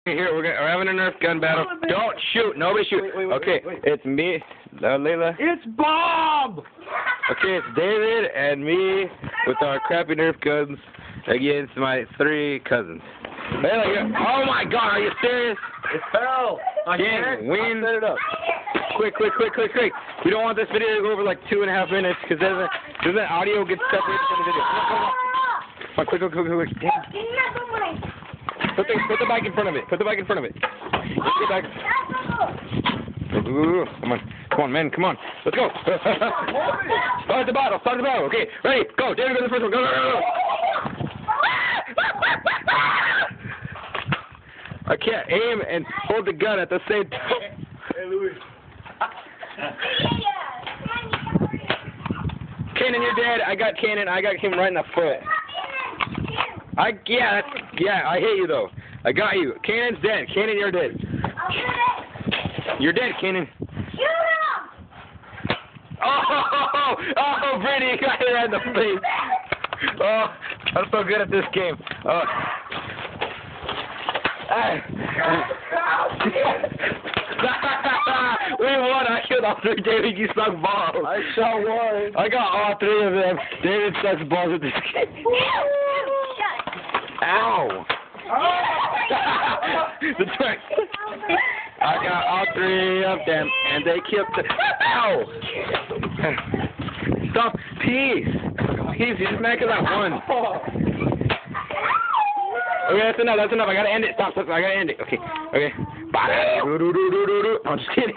Here, we're having a Nerf gun battle. Don't shoot. Nobody shoot. Okay, it's me, Layla. It's Bob! Okay, it's David and me with our crappy Nerf guns against my 3 cousins. Layla, oh my God, are you serious? It fell. Dang, win. Set it up. Quick. We don't want this video to go over like 2.5 minutes because then the audio gets separated from the video. Come on, quick. Dang. Put the bike in front of it. Let's go back. Ooh, come on, man. Come on. Let's go. Start the battle. Okay, ready? Go. David, go to the first one. Go. I can't aim and hold the gun at the same time. Hey, Louis. Kanan, you're dead. I got Kanan. I got him right in the foot. Yeah, I hit you though. I got you. Kanan's dead. Kanan, you're dead. You're dead, Kanan. Oh, Brittany, you got hit right in the face. Oh, I'm so good at this game. Oh. We won. I killed all 3. David, you suck balls. I shot 1. I got all 3 of them. David sucks balls at this game. Ow! I got all 3 of them, and they killed the. Ow! Stop! Peace! You just mad because I won. Okay, that's enough. I gotta end it. Stop. I gotta end it. Okay. Bye. I'm just kidding.